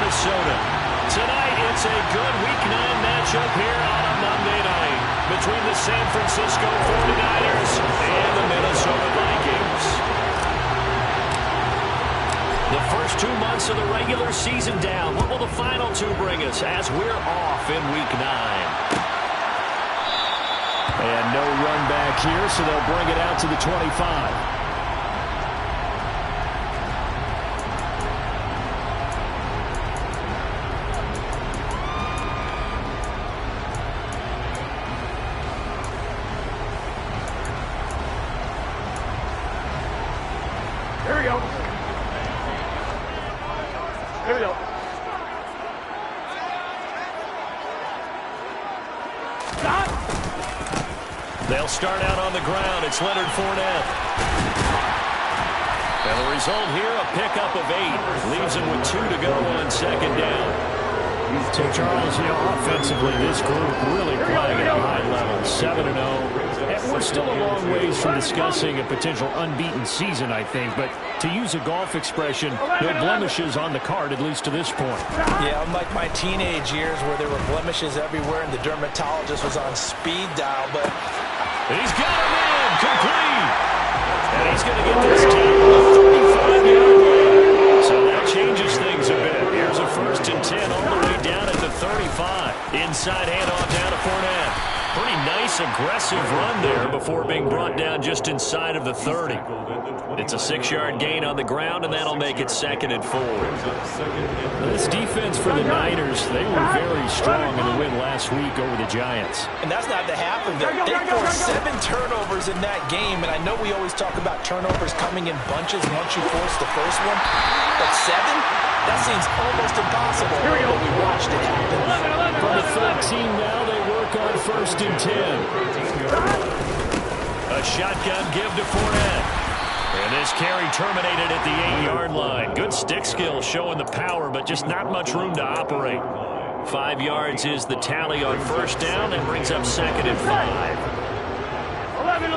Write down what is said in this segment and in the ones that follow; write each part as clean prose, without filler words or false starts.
Minnesota. Tonight, it's a good Week 9 matchup here on a Monday night between the San Francisco 49ers and the Minnesota Vikings. The first 2 months of the regular season down. What will the final two bring us as we're off in Week 9? And no run back here, so they'll bring it out to the 25. Here we go. Here we go. Stop. They'll start out on the ground. It's Leonard Fournette. And the result here, a pickup of 8. Leaves him with 2 to go on second down. So, Charles, offensively, this group really playing at a high level, 7-0. And we're still a long ways from discussing a potential unbeaten season, I think. But to use a golf expression, no blemishes on the card, at least to this point. Yeah, unlike my teenage years where there were blemishes everywhere and the dermatologist was on speed dial. But he's got him in, complete. And he's going to get this team to the 35-yard line. So that changes things a bit. Here's a 1st and 10 all the way down at the 35. Inside handoff down to Fournette. Pretty nice, aggressive run there before being brought down just inside of the 30. It's a 6-yard gain on the ground, and that'll make it 2nd and 4. This defense for the Niners, they were very strong in the win last week over the Giants. And that's not the half of it. They forced 7 turnovers in that game, and I know we always talk about turnovers coming in bunches once you force the first one, but 7? That seems almost impossible. Here we go. We watched it happen. From the 13 now, they work on 1st and 10. A shotgun give to Fournette. And this carry terminated at the 8-yard line. Good stick skill showing the power, but just not much room to operate. 5 yards is the tally on 1st down. That brings up 2nd and 5. 11.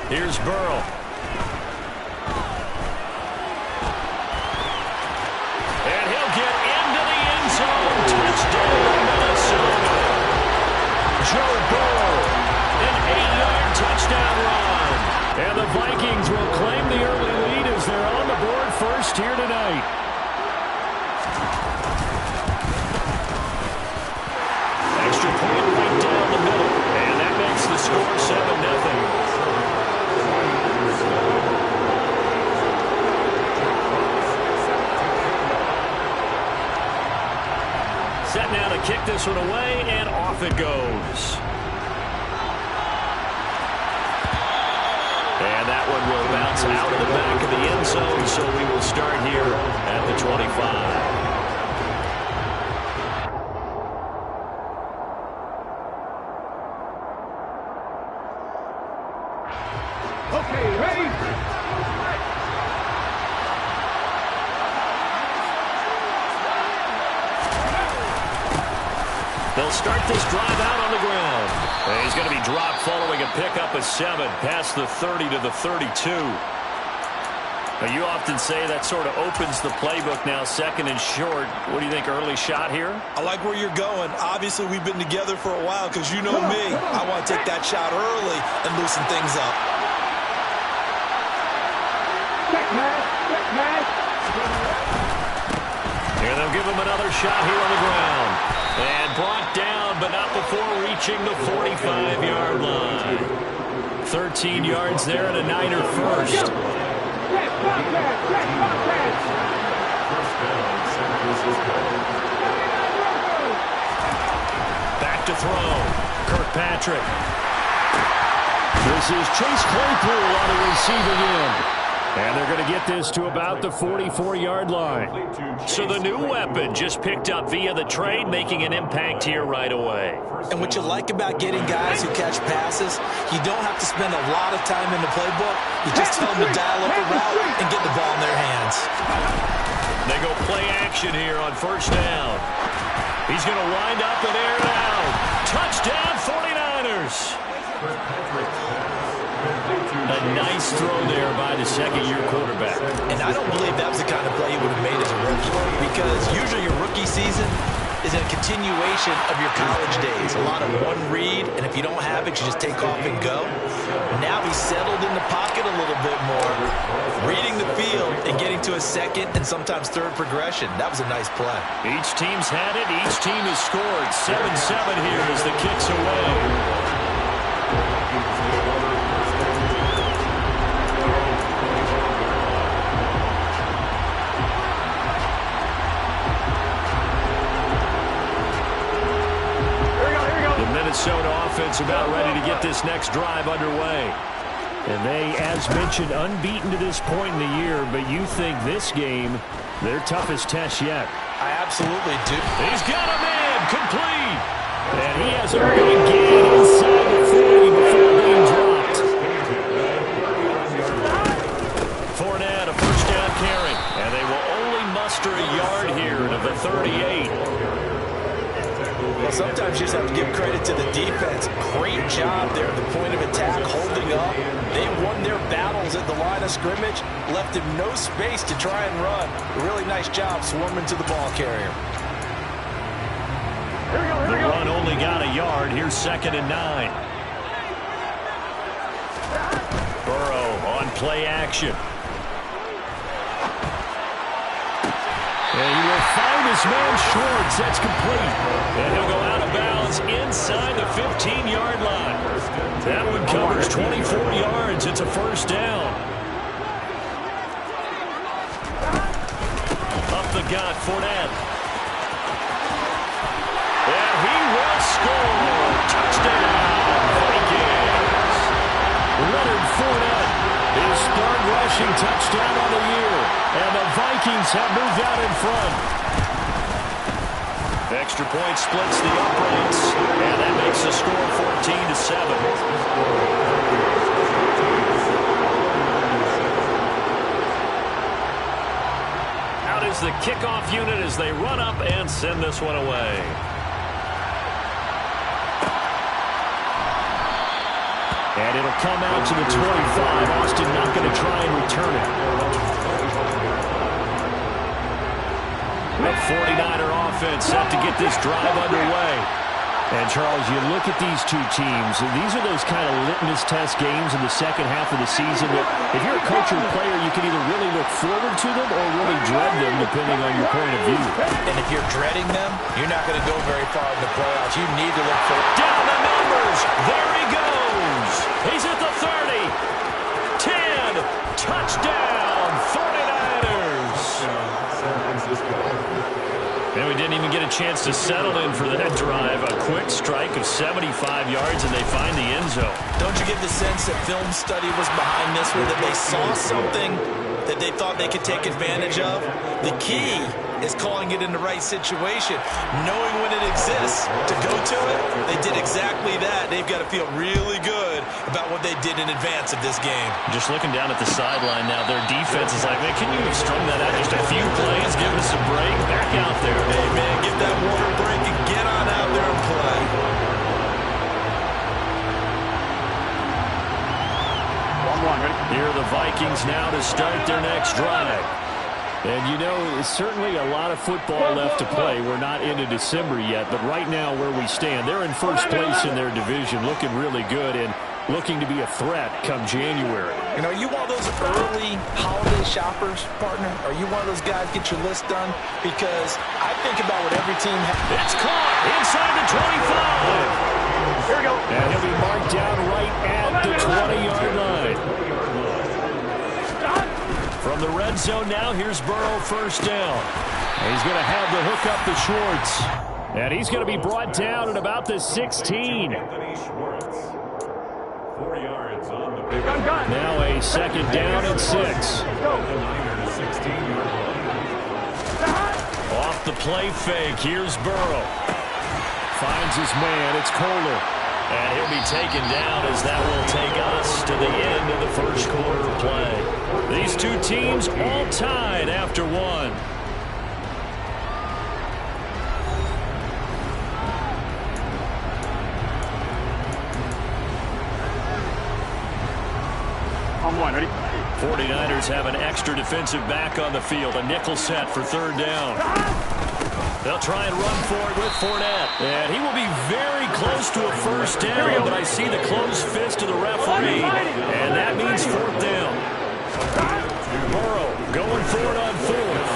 Here's Burrow. And he'll get into the end zone. Touchdown, Minnesota. Joe Burrow, an 8-yard touchdown run. And the Vikings will claim the early lead as they're on the board first here tonight. Extra point right down the middle. And that makes the score 7-0. Set now to kick this one away, and off it goes. And that one will bounce out of the back of the end zone, so we will start here at the 25. Okay, ready? They'll start this drive out on the ground. And he's going to be dropped following a pickup of 7 past the 30 to the 32. Now, you often say that sort of opens the playbook now, 2nd and short. What do you think, early shot here? I like where you're going. Obviously, we've been together for a while because you know me. I want to take that shot early and loosen things up. And they'll give him another shot here on the ground. And brought down, but not before reaching the 45-yard line. 13 yards there and a Niner first. Back to throw. Kirkpatrick. This is Chase Claypool on the receiving end. And they're going to get this to about the 44-yard line. So the new weapon just picked up via the trade, making an impact here right away. And what you like about getting guys who catch passes, you don't have to spend a lot of time in the playbook. You just tell them to dial up a route and get the ball in their hands. They go play action here on 1st down. He's going to wind up and air it out. Touchdown, 49ers. A nice throw there by the second-year quarterback. And I don't believe that was the kind of play he would have made as a rookie, because usually your rookie season is a continuation of your college days. A lot of one read, and if you don't have it, you just take off and go. Now he's settled in the pocket a little bit more, reading the field and getting to a second and sometimes third progression. That was a nice play. Each team's had it. Each team has scored. 7-7 here as the kick's away. Minnesota offense about ready to get this next drive underway. And they, as mentioned, unbeaten to this point in the year, but you think this game, their toughest test yet. I absolutely do. He's got a man complete. And he has a big gain inside the 40 before being dropped. Fournette, a first down carry. And they will only muster a yard here to the 38. Well, sometimes you just have to give credit to the defense. Great job there at the point of attack, holding up. They won their battles at the line of scrimmage, left him no space to try and run. Really nice job swarming to the ball carrier. The run only got a yard. Here's 2nd and 9. Burrow on play action. And he will find his man Schwartz. That's complete. And he'll go out of bounds inside the 15-yard line. That one covers 24 yards. It's a first down. Up the gut, Fournette. And he will score. Touchdown, Vikings. Leonard Fournette. His third rushing touchdown on the year. And the Vikings have moved out in front. Extra point splits the uprights. And that makes the score 14-7. Out is the kickoff unit as they run up and send this one away. And it'll come out to the 25. Austin not going to try and return it. The 49er offense set to get this drive underway. And, Charles, you look at these two teams, and these are those kind of litmus test games in the second half of the season that if you're a coach or a player, you can either really look forward to them or really dread them, depending on your point of view. And if you're dreading them, you're not going to go very far in the playoffs. You need to look for down the numbers. There he goes. He's at the 30. 10. Touchdown, 49ers. And we didn't even get a chance to settle in for that drive. A quick strike of 75 yards, and they find the end zone. Don't you get the sense that film study was behind this one, that they saw something that they thought they could take advantage of? The key is calling it in the right situation, knowing when it exists to go to it. They did exactly that. They've got to feel really good about what they did in advance of this game. Just looking down at the sideline now, their defense is like, man, can you have strung that out just a few plays, give us a break, back out there. Hey, man, get that water break and get on out there and play. Here are the Vikings now to start their next drive. And, you know, certainly a lot of football left to play. We're not into December yet, but right now where we stand, they're in first place in their division, looking really good and looking to be a threat come January. You know, you one of those early holiday shoppers, partner? Are you one of those guys get your list done? Because I think about what every team has. It's caught inside the 25. Here we go. And he'll be marked down right at the 20-yard line. From the red zone now, here's Burrow first down. And he's going to have the hook up to Schwartz. And he's going to be brought down at about the 16. Now a second down and 6. Off the play fake, here's Burrow. Finds his man, it's Kohler. And he'll be taken down as that will take us to the end of the first quarter of play. These two teams all tied after one. 49ers have an extra defensive back on the field. A nickel set for third down. They'll try and run for it with Fournette. And he will be very close to a first down, but I see the closed fist of the referee, and that means fourth down. Burrow going for it on fourth.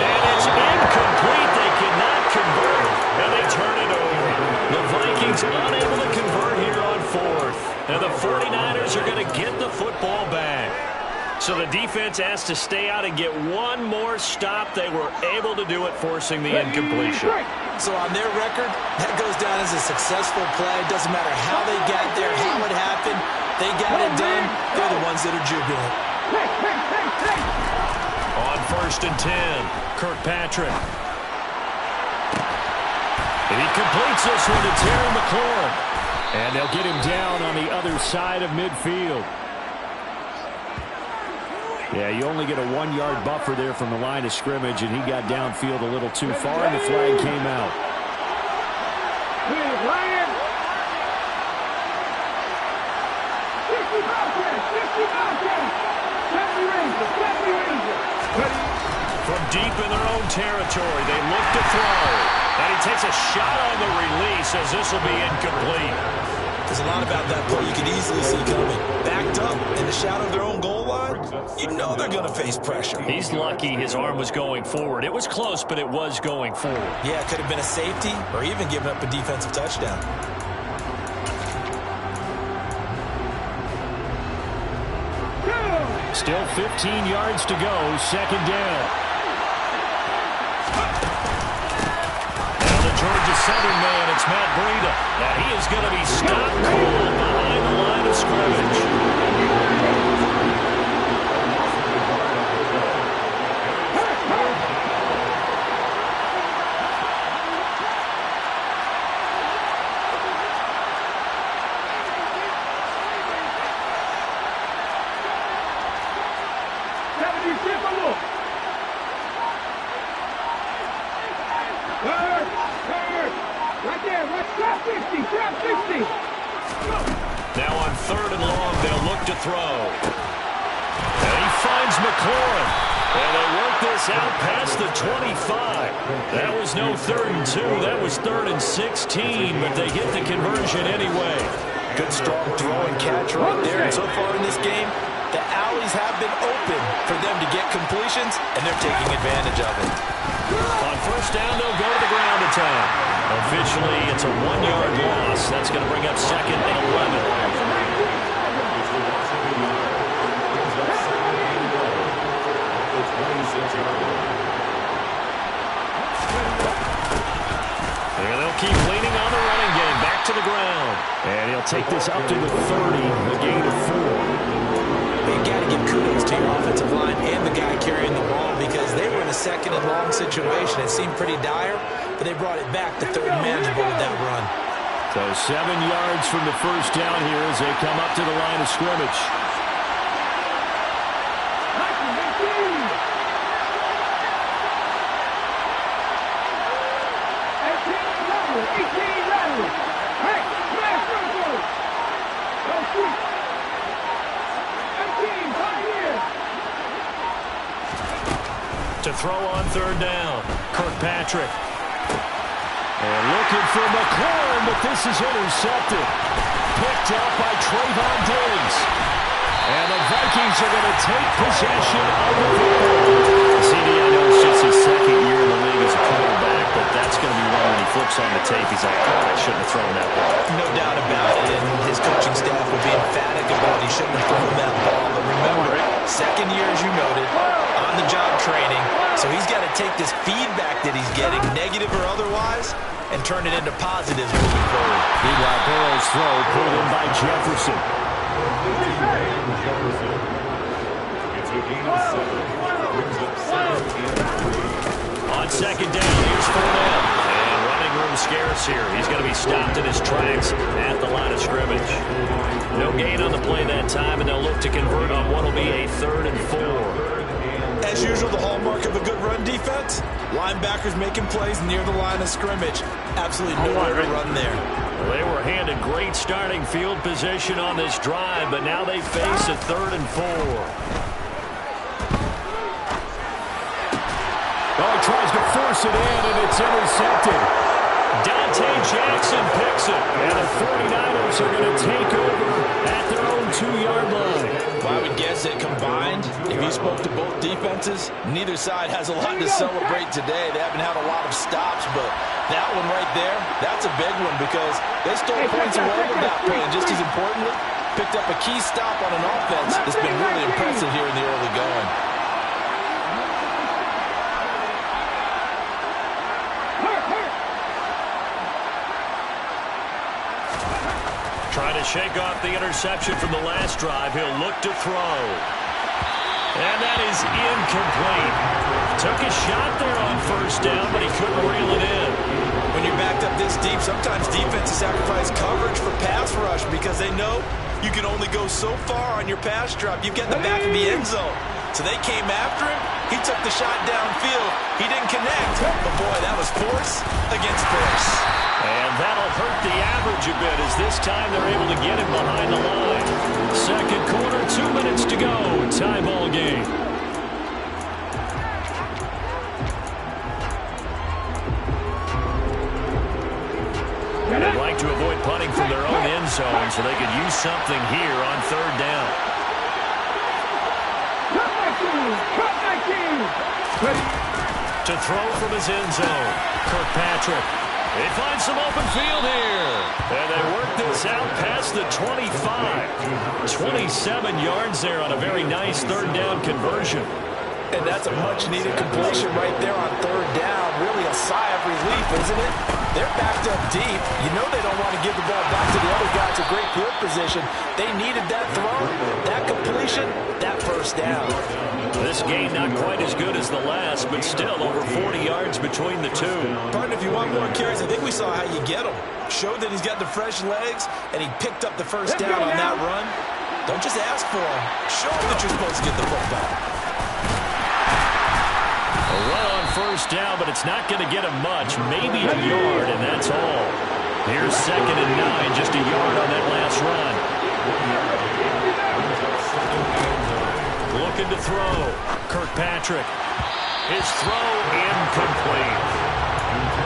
And it's incomplete. They cannot convert, and they turn it over. The Vikings unable to convert here on fourth. And the 49ers are going to get the football back. So the defense has to stay out and get one more stop. They were able to do it, forcing the incompletion. So on their record, that goes down as a successful play. Doesn't matter how they got there, how it happened. They got it done. They're the ones that are jubilant. On first and 10, Kirkpatrick. And he completes this one to Terry McLaurin. And they'll get him down on the other side of midfield. Yeah, you only get a 1-yard buffer there from the line of scrimmage, and he got downfield a little too far, and the flag came out. From deep in their own territory, they look to throw. And he takes a shot on the release as this will be incomplete. There's a lot about that play you can easily see coming. Backed up in the shadow of their own goal line, you know they're going to face pressure. He's lucky his arm was going forward. It was close, but it was going forward. Yeah, it could have been a safety or even given up a defensive touchdown. Still 15 yards to go, second down. Now the Georgia Southern man, it's Matt Breida. Now he is going to be stopped cold behind the line of scrimmage. Now on third and long, they'll look to throw. And he finds McLaurin. And they work this out past the 25. That was no 3rd and 2. That was 3rd and 16, but they get the conversion anyway. Good, strong throw and catch right there. And so far in this game, the alleys have been open for them to get completions, and they're taking advantage of it. On first down, they'll go to the ground attack. Officially, it's a 1-yard loss. That's going to bring up second and 11. And they'll keep leaning on the running game. Back to the ground. And he'll take this up to the 30, a gain of 4. You've got to give kudos to your offensive line and the guy carrying the ball because they were in a second and long situation. It seemed pretty dire, but they brought it back to third and manageable with that run. So 7 yards from the first down here as they come up to the line of scrimmage. To throw on third down, Kirkpatrick. And looking for McLaurin, but this is intercepted. Picked up by Trayvon Diggs. And the Vikings are going to take possession of the football. CD, I know it's just his second year in the league as a quarterback, but that's going to be one when he flips on the tape. He's like, God, I shouldn't have thrown that ball. No doubt about it, and his coaching staff will be emphatic about he shouldn't have thrown that ball. But remember, second year, as you noted, on-the-job training, so he's got to take this feedback that he's getting, negative or otherwise, and turn it into positives moving forward. Meanwhile, Burrow's throw pulled in by Jefferson. On second down, here's Fournette. And running room scarce here. He's going to be stopped in his tracks at the line of scrimmage. No gain on the play that time, and they'll look to convert on what will be a 3rd and 4. As usual, the hallmark of a good run defense, linebackers making plays near the line of scrimmage. Absolutely nowhere to run there. Well, they were handed great starting field position on this drive, but now they face a 3rd and 4. force it in, and it's intercepted. Dante Jackson picks it. And the 49ers are going to take over at their own 2-yard line. Well, I would guess that combined, if you spoke to both defenses, neither side has a lot to celebrate today. They haven't had a lot of stops, but that one right there, that's a big one because they stole points away with that play. And just as importantly, picked up a key stop on an offense that's been really impressive here in the early going. Trying to shake off the interception from the last drive. He'll look to throw. And that is incomplete. Took a shot there on first down, but he couldn't reel it in. When you're backed up this deep, sometimes defenses sacrifice coverage for pass rush because they know you can only go so far on your pass drop. You get in the back of the end zone. So they came after him. He took the shot downfield. He didn't connect. But, boy, that was force against force. And that'll hurt the average a bit as this time they're able to get him behind the line. Second quarter, 2 minutes to go. Tie ball game. And they'd like to avoid punting from their own end zone so they could use something here on third down. To throw from his end zone, Kirkpatrick. They find some open field here. And they work this out past the 25. 27 yards there on a very nice third down conversion. And that's a much-needed completion right there on third down. Really a sigh of relief, isn't it? They're backed up deep. You know they don't want to give the ball back to the other guy. It's a great field position. They needed that throw, that completion, that first down. This game not quite as good as the last, but still over 40 yards between the two. Partner, if you want more carries, I think we saw how you get them. Showed that he's got the fresh legs, and he picked up the first down on that run. Don't just ask for him. Show him that you're supposed to get the football. A run on first down, but it's not going to get him much. Maybe a yard, and that's all. Here's 2nd and 9, just a yard on that last run. Looking to throw. Kirkpatrick. His throw incomplete.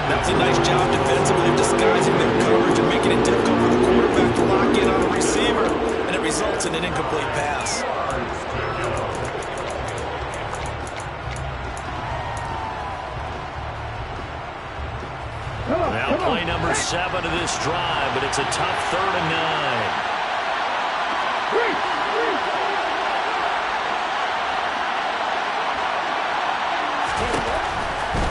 That was a nice job defensively of disguising their coverage and making it difficult for the quarterback to lock in on a receiver, and it results in an incomplete pass. Now play number 7 of this drive, but it's a tough 3rd and 9.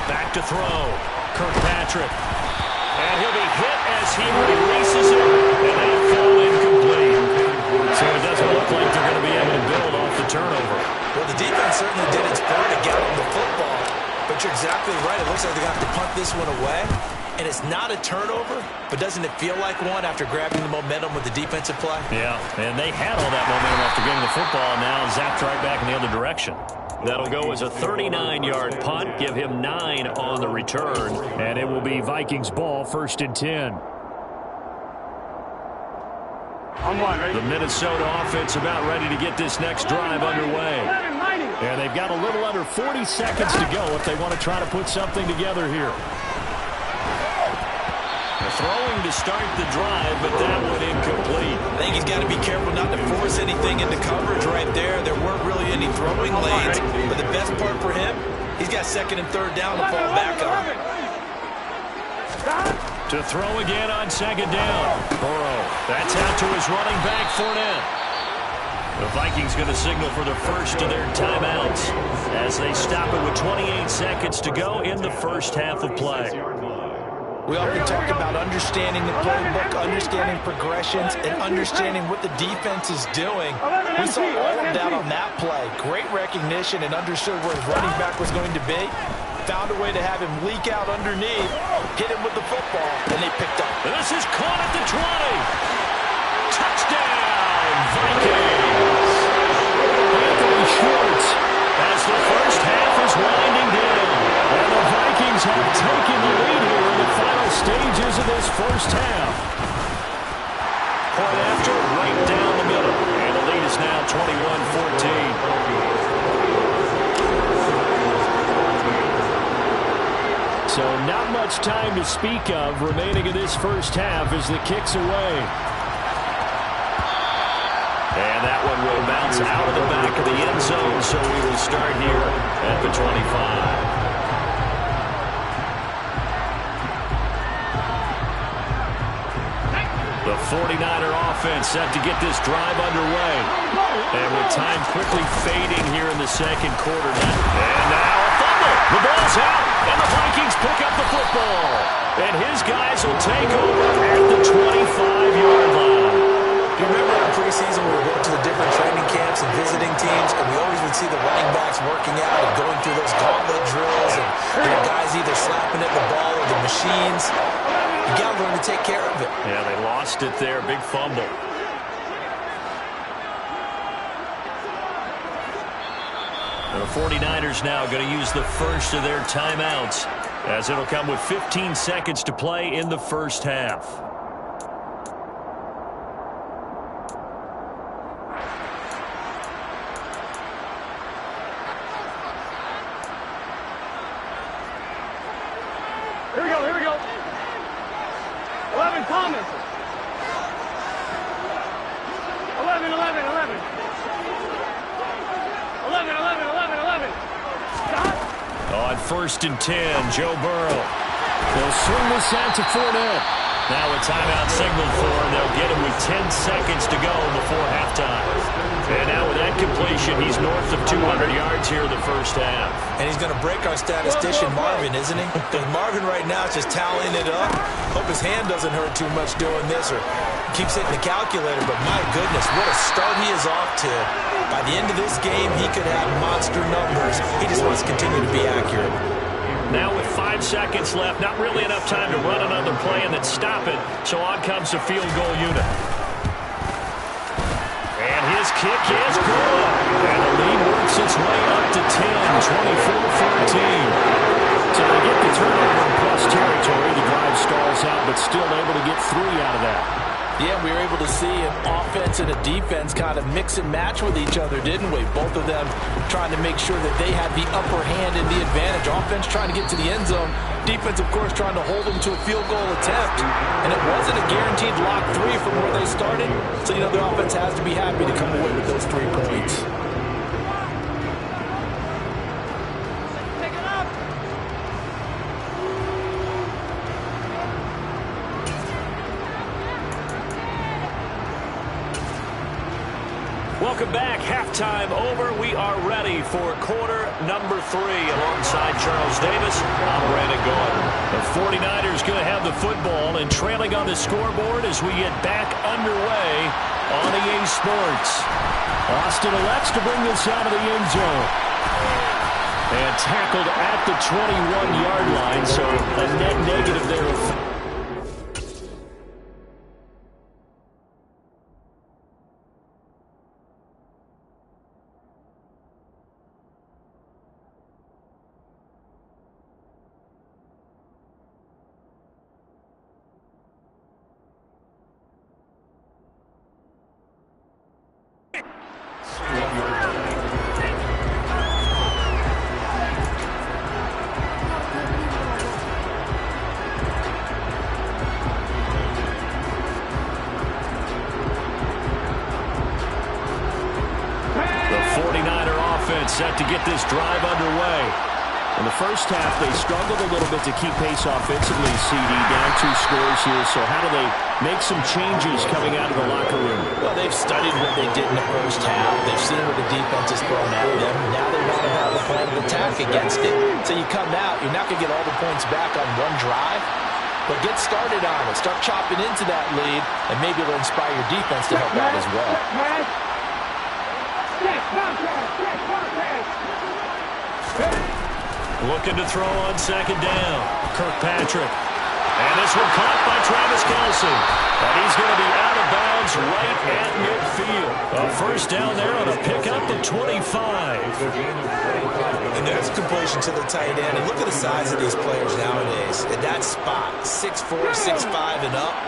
Back to throw. Kirkpatrick. And he'll be hit as he releases it, and that'll fall incomplete. So it doesn't look like they're going to be able to build off the turnover. Well, the defense certainly did its part to get him the football. But you're exactly right. It looks like they're going to have to punt this one away. And it's not a turnover, but doesn't it feel like one after grabbing the momentum with the defensive play? Yeah, and they had all that momentum after getting the football, and now zapped right back in the other direction. That'll go as a 39-yard punt, give him 9 on the return, and it will be Vikings ball, 1st and 10. The Minnesota offense about ready to get this next drive underway. And they've got a little under 40 seconds to go if they want to try to put something together here. Throwing to start the drive, but that one incomplete. I think he's got to be careful not to force anything into coverage right there. There weren't really any throwing lanes, but the best part for him, he's got 2nd and 3rd down to fall back on. To throw again on 2nd down. Burrow. That's out to his running back, Fournette. The Vikings going to signal for the first of their timeouts as they stop it with 28 seconds to go in the first half of play. We often talk about understanding the playbook, understanding progressions, and understanding what the defense is doing. We saw all of that on that play. Great recognition and understood where his running back was going to be. Found a way to have him leak out underneath, hit him with the football, and they picked up. And this is caught at the 20. Touchdown, Vikings. Anthony Schwartz as the first half is winding down. And the Vikings have taken the lead here in the final stages of this first half. Point after, right down the middle. And the lead is now 21-14. much time to speak of remaining in this first half as the kick's away. And that one will bounce out of the back of the end zone, so we will start here at the 25. The 49er offense set to get this drive underway. And with time quickly fading here in the second quarter. And now a fumble. The ball's out, and the Vikings pick up the football. And his guys will take over at the 25-yard line. You remember in preseason we were going to the different training camps and visiting teams, and we always would see the running backs working out and going through those gauntlet drills, and guys either slapping at the ball or the machines. You got to learn to take care of it. Yeah, they lost it there. Big fumble. The 49ers now going to use the first of their timeouts, as it'll come with 15 seconds to play in the first half. Here we go, here we go. 11 Thomas. 11, 11, 11. 11, 11, 11, 11. Stop. On 1st and 10, Joe Burrow. They'll swing this out to Fournette. Now a timeout signaled for him. They'll get him with 10 seconds to go before halftime. And now with that completion, he's north of 200 yards here in the first half. And he's going to break our statistician Marvin, isn't he? Because Marvin right now is just tallying it up. Hope his hand doesn't hurt too much doing this, or keeps hitting the calculator. But my goodness, what a start he is off to. By the end of this game, he could have monster numbers. He just wants to continue to be accurate. Now with 5 seconds left, not really enough time to run another play and then stop it. So on comes the field goal unit. And his kick is good. And the lead works its way up to 10, 24-14. So they get the turnover in plus territory. The drive stalls out, but still able to get 3 out of that. Yeah, we were able to see an offense and a defense kind of mix and match with each other, didn't we? Both of them trying to make sure that they had the upper hand and the advantage. Offense trying to get to the end zone. Defense, of course, trying to hold them to a field goal attempt. And it wasn't a guaranteed lock 3 from where they started. So, the offense has to be happy to come away with those 3 points. Welcome back. Halftime over. We are ready for quarter number 3. Alongside Charles Davis, I'm Brandon Gordon. The 49ers going to have the football and trailing on the scoreboard as we get back underway on EA Sports. Austin elects to bring this out of the end zone. And tackled at the 21-yard line, so a net negative there. Set to get this drive underway. In the first half, they struggled a little bit to keep pace offensively, CD, down 2 scores here. So how do they make some changes coming out of the locker room? Well, they've studied what they did in the first half. They've seen what the defense has thrown at them. Now they want to have a plan of attack against it. So you come out, you're not going to get all the points back on one drive, but get started on it. Start chopping into that lead, and maybe it'll inspire your defense to help out as well. Looking to throw on second down. Kirkpatrick. And this one caught by Travis Kelce. And he's going to be out of bounds right at midfield. A first down there on a pickup at 25. And there's completion to the tight end. And look at the size of these players nowadays. At that spot, 6'4", 6'5", and up.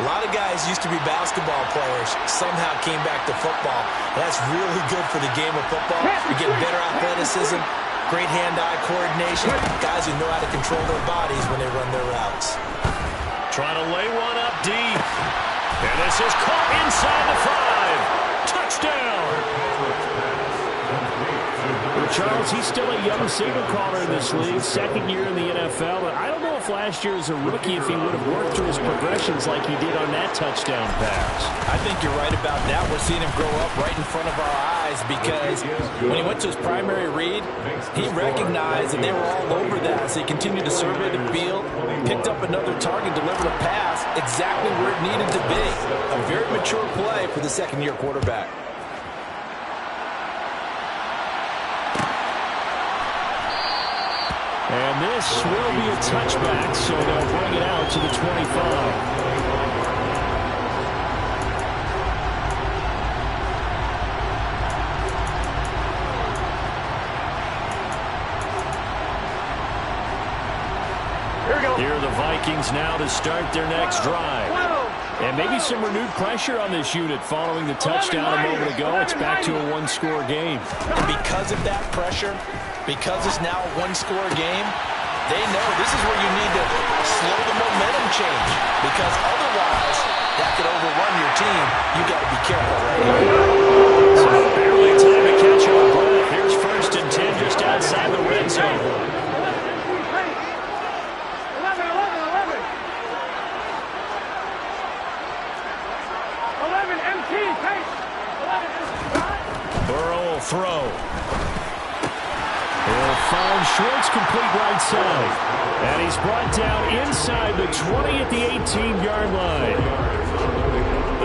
A lot of guys used to be basketball players, somehow came back to football. That's really good for the game of football. You get better athleticism, Great hand-eye coordination. Guys who know how to control their bodies when they run their routes. Trying to lay one up deep. And this is caught inside the 5. Touchdown. Well, Charles, he's still a young signal caller in this league, second year in the NFL. But I don't know if last year as a rookie, if he would have worked through his progressions like he did on that touchdown pass. I think you're right about that. We're seeing him grow up right in front of our eyes because when he went to his primary read, he recognized that they were all over that. So he continued to survey the field, picked up another target, delivered a pass exactly where it needed to be. A very mature play for the second-year quarterback. And this will be a touchback, so they'll bring it out to the 25. Here are the Vikings now to start their next drive. And maybe some renewed pressure on this unit following the touchdown a moment ago. It's back to a one-score game. And because of that pressure, because it's now a one-score game, they know this is where you need to slow the momentum change. Because otherwise, that could overrun your team. You got to be careful right here. So barely time to catch your breath. Here's 1st and 10 just outside the red zone. Burrow will throw. He'll find Schwartz complete right side. And he's brought down inside the 20 at the 18-yard line.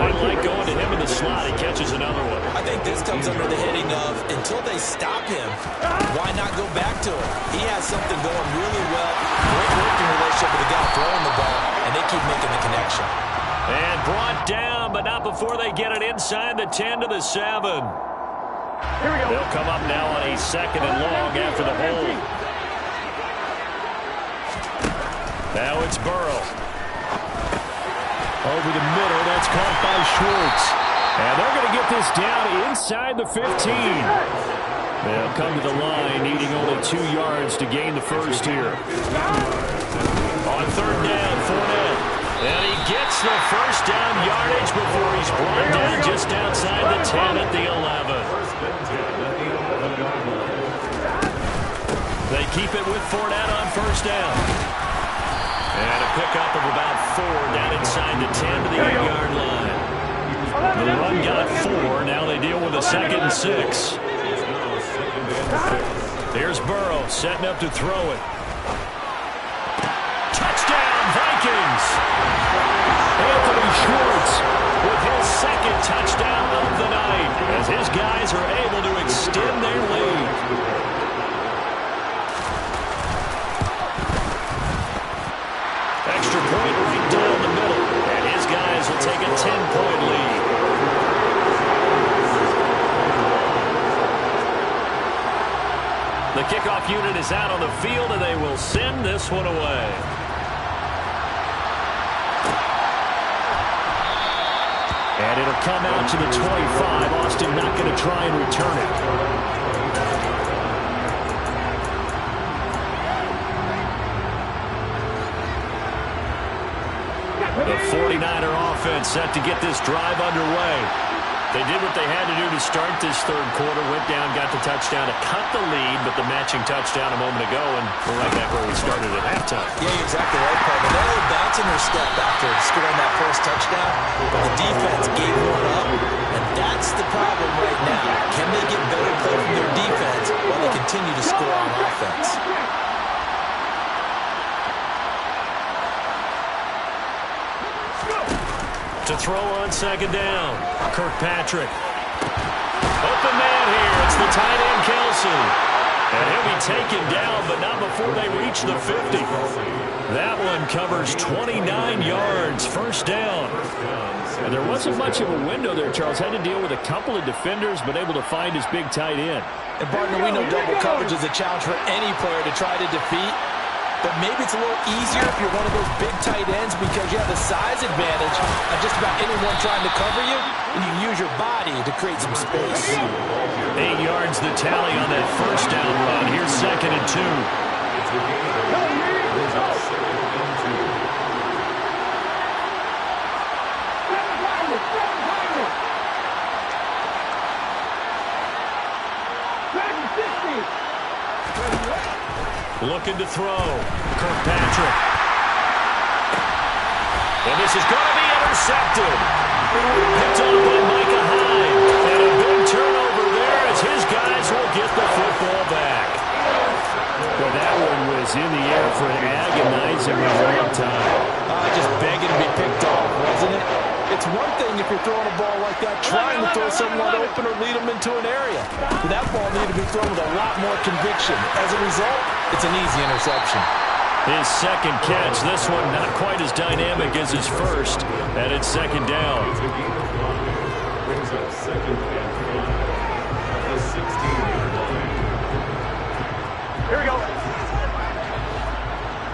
I like going to him in the slot. He catches another one. I think this comes under the heading of, until they stop him, why not go back to him? He has something going really well. Great working relationship with the guy throwing the ball, and they keep making the connection. And brought down, but not before they get it inside the 10 to the 7. They'll come up now on a 2nd and long after the hold. Now it's Burrow. Over the middle, that's caught by Schwartz. And they're going to get this down inside the 15. They'll come to the line, needing only 2 yards to gain the first here. On 3rd down, Fournette. And he gets the first down yardage before he's brought down just outside the 10 at the 11. They keep it with Fournette on 1st down. And a pickup of about 4 down inside the 10 to the 8-yard line. The run got 4. Now they deal with a 2nd and 6. Here's Burrow setting up to throw it. Touchdown, Vikings! Anthony Schwartz with his 2nd touchdown of the night as his guys are able to extend their lead. Extra point right down the middle, and his guys will take a 10-point lead. The kickoff unit is out on the field, and they will send this one away. And it'll come out to the 25. Austin not going to try and return it. The 49er offense set to get this drive underway. They did what they had to do to start this 3rd quarter. Went down, got the touchdown to cut the lead, but the matching touchdown a moment ago, and we're right back where we started at halftime. Yeah, you're exactly right, Parker. They were bouncing their step after scoring that first touchdown, but the defense gave one up, and that's the problem right now. Can they get better play from their defense while they continue to score on offense? To throw on 2nd down, Kirkpatrick. Open man here. It's the tight end, Kelsey. And he'll be taken down, but not before they reach the 50. That one covers 29 yards. 1st down. And there wasn't much of a window there, Charles. Had to deal with a couple of defenders, but able to find his big tight end. And, partner, we know double coverage is a challenge for any player to try to defeat. But maybe it's a little easier if you're one of those big tight ends because you have the size advantage of just about anyone trying to cover you, and you can use your body to create some space. 8 yards the tally on that 1st down run. Here's 2nd Looking to throw. Kirkpatrick. And this is going to be intercepted. Picked up by Micah Hyde. And a big turnover there as his guys will get the football back. Well, that one was in the air for an agonizingly long time. Just begging to be picked off, wasn't it? It's one thing if you're throwing a ball like that, trying to throw someone open or lead them into an area. But that ball needed to be thrown with a lot more conviction. As a result, it's an easy interception. His second catch, this one not quite as dynamic as his first, and it's second down. Brings up second and 10 at the 16-yard line. Here we go.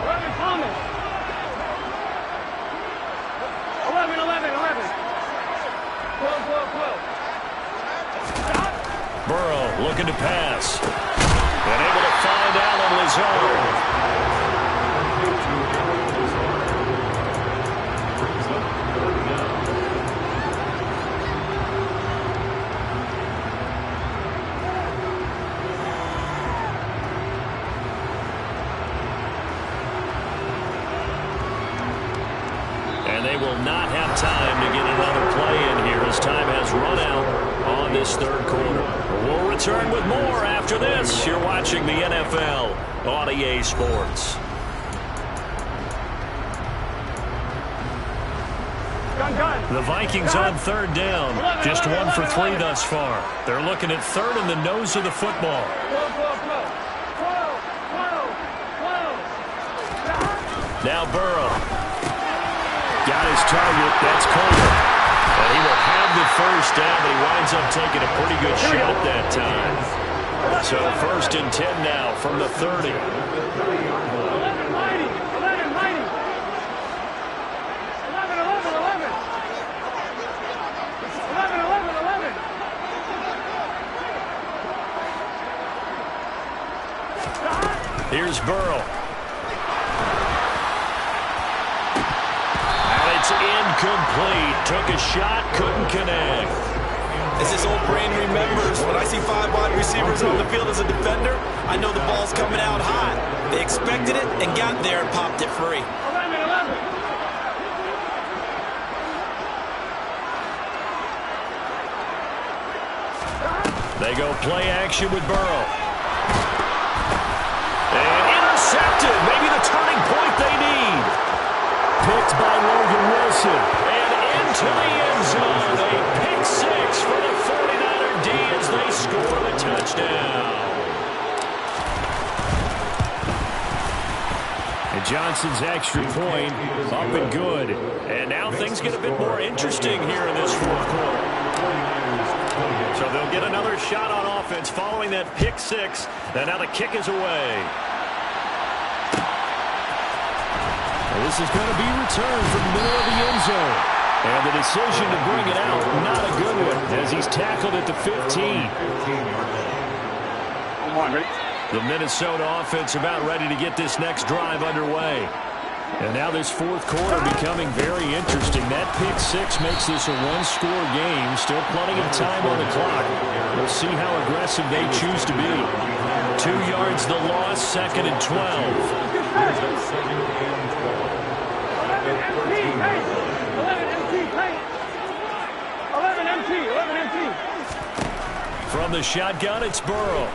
11 Thomas. 11, 11, 11. 12, 12, 12. Burrow looking to pass. And able to find Allen Lazard. And they will not have time to get another play in here as time has run out on this third quarter. We'll return with more after this. You're watching the NFL on EA Sports. The Vikings on third down. Just 1 for 3 thus far. They're looking at third in the nose of the football. 12, 12, 12. 12, 12, 12. Now Burrow. Got his target. That's Coleman. And he will have the first down, but he winds up taking a pretty good shot that time. So first and 10 now from the 30. 11 mighty. 11 mighty. 11, 11, 11. 11, 11, 11. Here's Burrow. It's incomplete. Took a shot, couldn't connect. As this old brain remembers, when I see 5 wide receivers on the field as a defender, I know the ball's coming out high. They expected it and got there and popped it free. 11, 11. They go play action with Burrow. And intercepted. Maybe the turning point they need. Picked by Logan Wilson. And into the end zone. A pick 6 for the 49er D as they score the touchdown. And Johnson's extra point up and good. And now things get a bit more interesting here in this fourth quarter. So they'll get another shot on offense following that pick 6. And now the kick is away. This is going to be returned from the middle of the end zone. And the decision to bring it out, not a good one, as he's tackled at the 15. The Minnesota offense about ready to get this next drive underway. And now this fourth quarter becoming very interesting. That pick 6 makes this a one-score game. Still plenty of time on the clock. We'll see how aggressive they choose to be. 2 yards the loss, second and 12. 11 MT. From the shotgun, it's Burrow.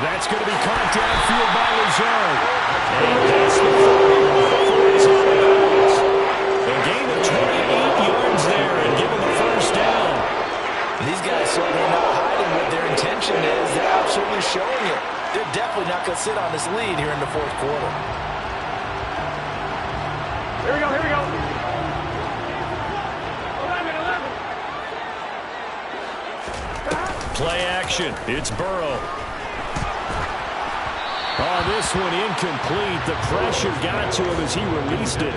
That's going to be caught downfield by Lazard. And past the 40 before it's out of bounds. A gain of 28 yards there and given the first down. These guys certainly not hiding what their intention is. They're absolutely showing it. They're definitely not going to sit on this lead here in the fourth quarter. Here we go. 11, 11. Play action. It's Burrow. Oh, this one incomplete. The pressure got to him as he released it.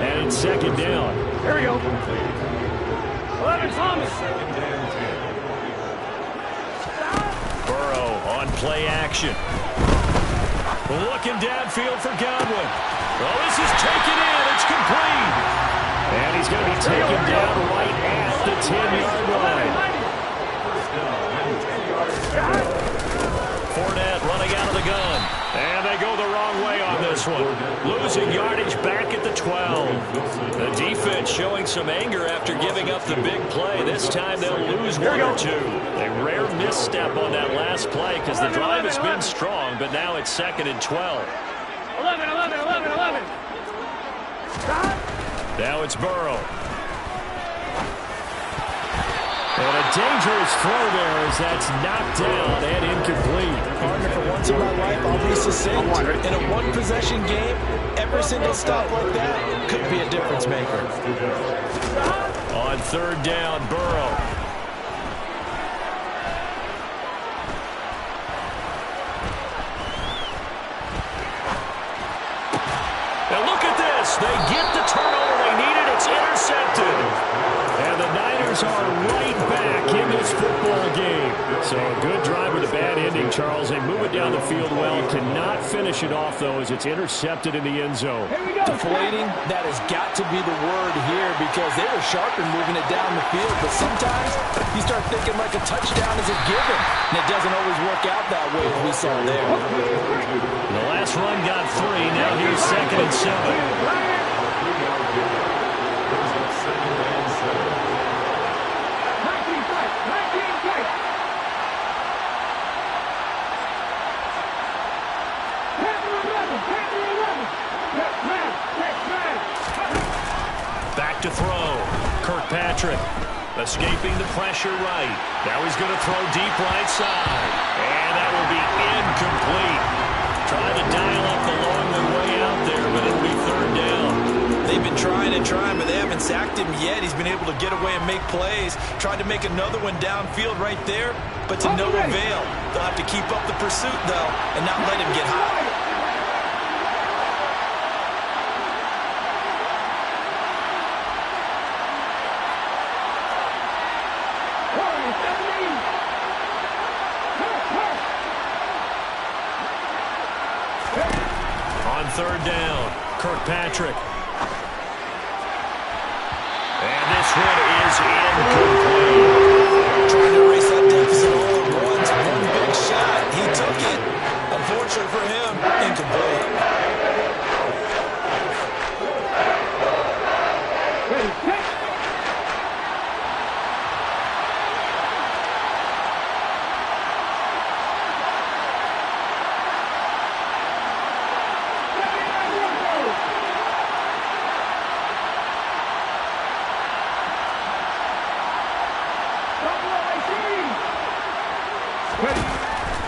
And it's second down. Here we go. 11 Thomas. On play action. Looking downfield for Godwin. Well, this is taken in. It's complete. And he's going to be taken down right at the 10-yard line. Fournette running out of the gun. And they go the wrong way on this one. Losing yardage back at the 12. The defense showing some anger after giving up the big play. This time they'll lose one or two. A rare misstep on that last play because the drive has been strong, but now it's 2nd and 12. 11. Now it's Burrow. And a dangerous throw there as that's knocked down and incomplete. Partner, for once in my life, I'll be succinct. In a one-possession game, every single stop like that could be a difference maker. On 3rd down, Burrow. And look at this. They get the turnover they needed. It's intercepted. And the Niners are right back in this football game. So a good drive with a bad ending, Charles. They move it down the field well. Cannot finish it off, though, as it's intercepted in the end zone. Deflating, that has got to be the word here because they were sharp in moving it down the field. But sometimes you start thinking like a touchdown is a given. And it doesn't always work out that way as we saw there. The last run got 3. Now here's 2nd and 7. Back to throw. Kirkpatrick escaping the pressure right. Now he's going to throw deep right side. And that will be incomplete. Trying to dial up the long way out there, but it'll be 3rd down. They've been trying and trying, but they haven't sacked him yet. He's been able to get away and make plays. Tried to make another one downfield right there, but to no avail. They'll have to keep up the pursuit, though, and not let him get high. On 3rd down, Kirkpatrick. And this one is incomplete. Trying to erase that deficit all at once. One big shot. He took it. Unfortunately for him, incomplete.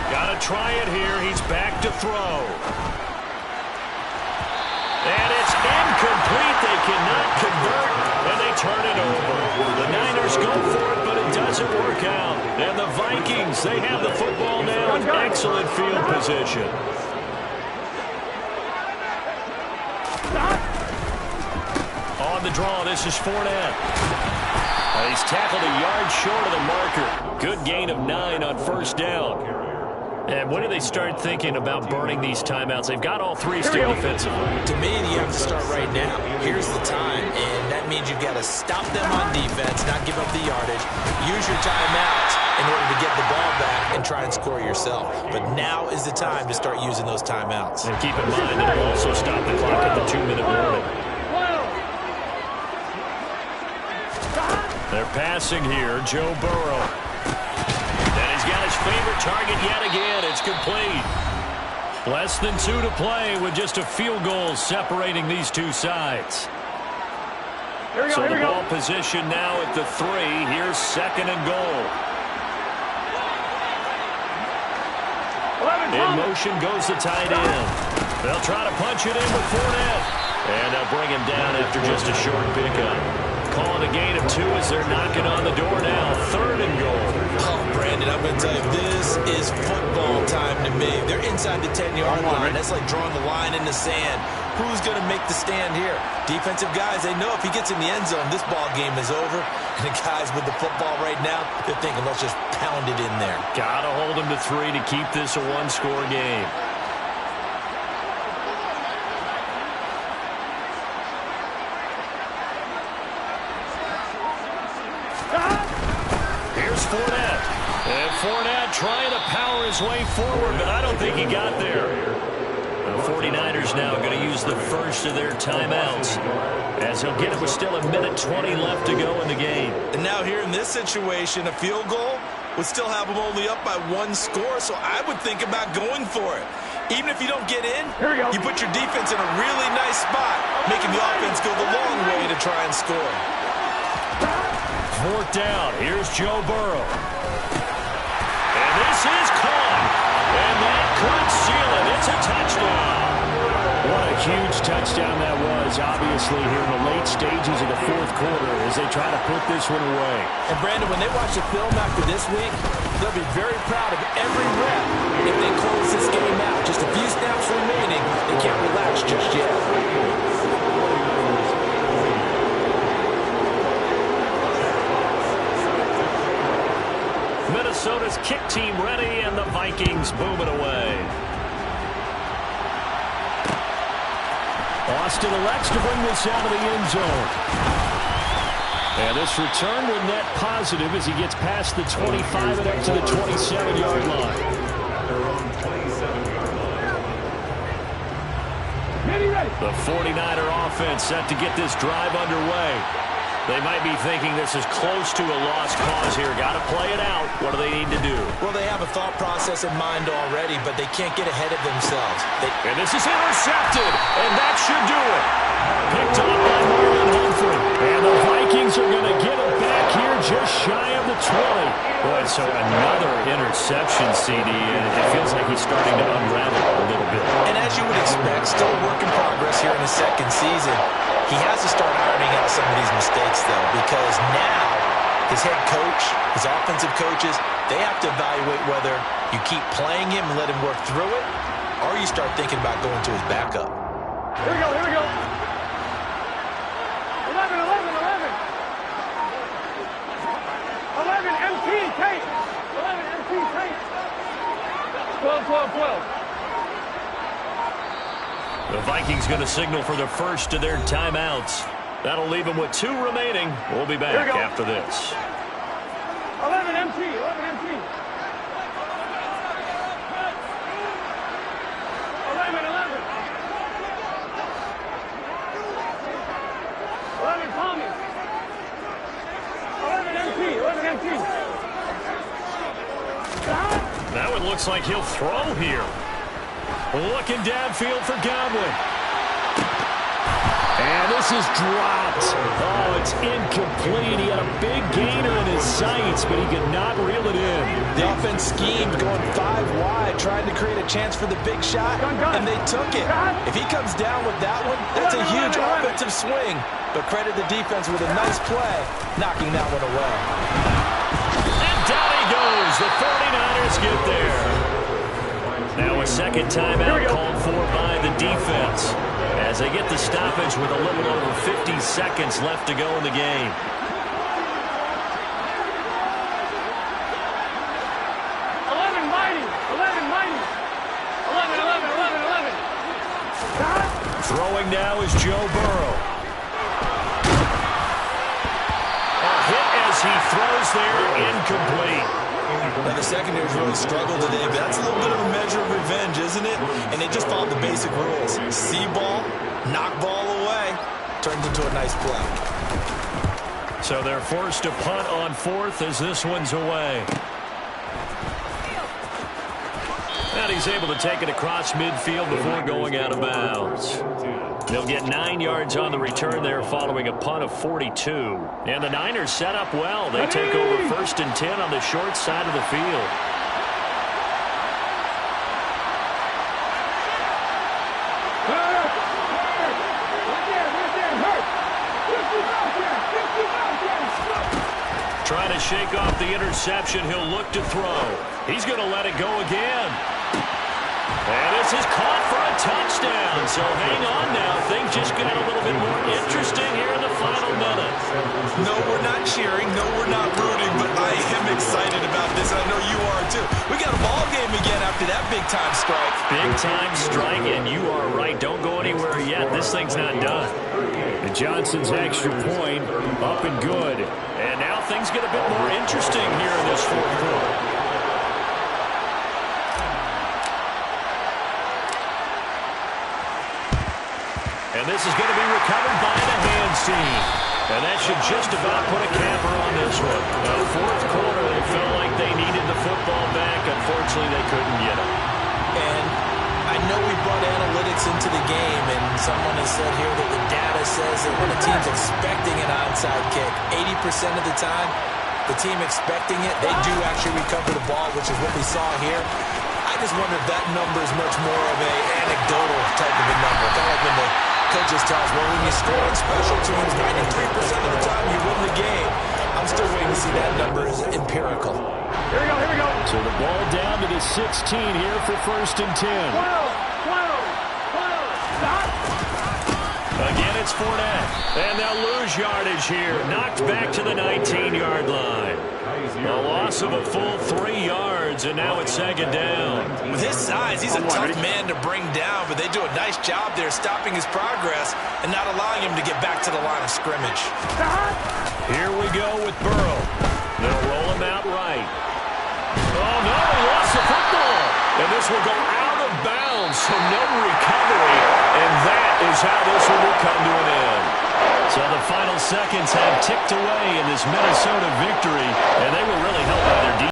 Got to try it here. He's back to throw. And it's incomplete. They cannot convert, and they turn it over. The Niners go for it, but it doesn't work out. And the Vikings, they have the football now in excellent field position. On the draw, this is Fournette. He's tackled a yard short of the marker. Good gain of 9 on 1st down. And when do they start thinking about burning these timeouts? They've got all 3 still defensively. To me, you have to start right now. Here's the time, and that means you've got to stop them on defense, not give up the yardage. Use your timeouts in order to get the ball back and try and score yourself. But now is the time to start using those timeouts. And keep in mind that it'll also stop the clock at the 2-minute warning. They're passing here, Joe Burrow. And he's got his favorite target yet again. It's complete. Less than 2 to play with just a field goal separating these two sides. So the ball position now at the 3. Here's 2nd and goal. In motion goes the tight end. They'll try to punch it in with Fournette. And they'll bring him down after just a short pickup. Calling a gain of 2 as they're knocking on the door now. 3rd and goal. Oh, Brandon, I'm going to tell you, this is football time to me. They're in inside the 10-yard line. That's like drawing the line in the sand. Who's going to make the stand here? Defensive guys, they know if he gets in the end zone, this ball game is over. And the guys with the football right now, they're thinking, let's just pound it in there. Got to hold him to 3 to keep this a one-score game. Here's Fournette. And Fournette trying to power his way forward, but I don't think he got there. The 49ers now going to use the first of their timeouts, as he'll get it with still 1:20 left to go in the game. And now here in this situation, a field goal would still have them only up by 1 score, so I would think about going for it. Even if you don't get in, you put your defense in a really nice spot, making the offense go the long way to try and score. 4th down. Here's Joe Burrow. And this is caught. And that could seal it. It's a touchdown. What a huge touchdown that was, obviously, here in the late stages of the 4th quarter as they try to put this one away. And, Brandon, when they watch the film after this week, they'll be very proud of every rep if they close this game out. Just a few snaps remaining. They can't relax just yet. Minnesota's kick team ready, and the Vikings boom it away. Austin elects to bring this out of the end zone. And this return will net positive as he gets past the 25 and up to the 27-yard line. The 49er offense set to get this drive underway. They might be thinking this is close to a lost cause here. Got to play it out. What do they need to do? Well, they have a thought process in mind already, but they can't get ahead of themselves. And this is intercepted, and that should do it. Picked up by Marlon Humphrey. And the Vikings are going to get it back here just shy of the 20. Boy, so another interception, CD, and it feels like he's starting to unravel a little bit. And as you would expect, still a work in progress here in the second season. He has to start ironing out some of these mistakes, though, because now his head coach, his offensive coaches, they have to evaluate whether you keep playing him and let him work through it, or you start thinking about going to his backup. Here we go, here we go. 11, 11, 11. 11, MT, tape. 11, MT, tape. 12, 12, 12. The Vikings going to signal for the first of their timeouts. That'll leave them with 2 remaining. We'll be back after this. 11 MT, 11 MT. 11, 11. 11 Tommy. 11 MT, 11 MT. That one looks like he'll throw here. Looking downfield for Godwin. And this is dropped. Oh, it's incomplete. He had a big gainer in his sights, but he could not reel it in. The offense schemed going 5 wide, trying to create a chance for the big shot, and they took it. If he comes down with that one, that's a huge offensive swing. But credit the defense with a nice play, knocking that one away. And down he goes. The 49ers get there. Now a second timeout called for by the defense as they get the stoppage with a little over 50 seconds left to go in the game. Throwing now is Joe Burrow. A hit as he throws there, incomplete. Now, the secondary's really struggled today, but that's a little bit of a measure of revenge, isn't it? And they just followed the basic rules. See ball, knock ball away, turns into a nice play. So they're forced to punt on 4th as this one's away. And he's able to take it across midfield before going out of bounds. They'll get 9 yards on the return there following a punt of 42. And the Niners set up well. They take over 1st and 10 on the short side of the field. Trying to shake off the interception. He'll look to throw. He's going to let it go again. And this is caught for a touchdown. So hang on now. Things just got a little bit more interesting here in the final minute. No, we're not cheering. No, we're not rooting. But I am excited about this. I know you are too. We got a ball game again after that big-time strike. Big-time strike, and you are right. Don't go anywhere yet. This thing's not done. And Johnson's extra point up and good. And now things get a bit more interesting here in this fourth quarter. And this is going to be recovered by the hands team. And that should just about put a capper on this one. Fourth quarter, they felt like they needed the football back. Unfortunately, they couldn't get it. And I know we brought analytics into the game, and someone has said here that the data says that when a team's expecting an onside kick, 80% of the time, the team expecting it, they do actually recover the ball, which is what we saw here. I just wonder if that number is much more of an anecdotal type of a number. Kind of like when the coaches tell us, well, when you score on special teams, 93% of the time you win the game. I'm still waiting to see that number is empirical. Here we go, here we go. So the ball down to the 16 here for 1st and 10. 12. Stop. Again, it's Fournette. And they'll lose yardage here. Knocked back to the 19-yard line. A loss of a full 3 yards, and now it's 2nd down. With his size, he's a tough man to bring down, but they do a nice job there stopping his progress and not allowing him to get back to the line of scrimmage. Here we go with Burrow. They'll roll him out right. Oh, no, he lost the football. And this will go out of bounds, so no recovery. And that is how this one will come to an end. So the final seconds have ticked away in this Minnesota victory, and they were really helped by their defense.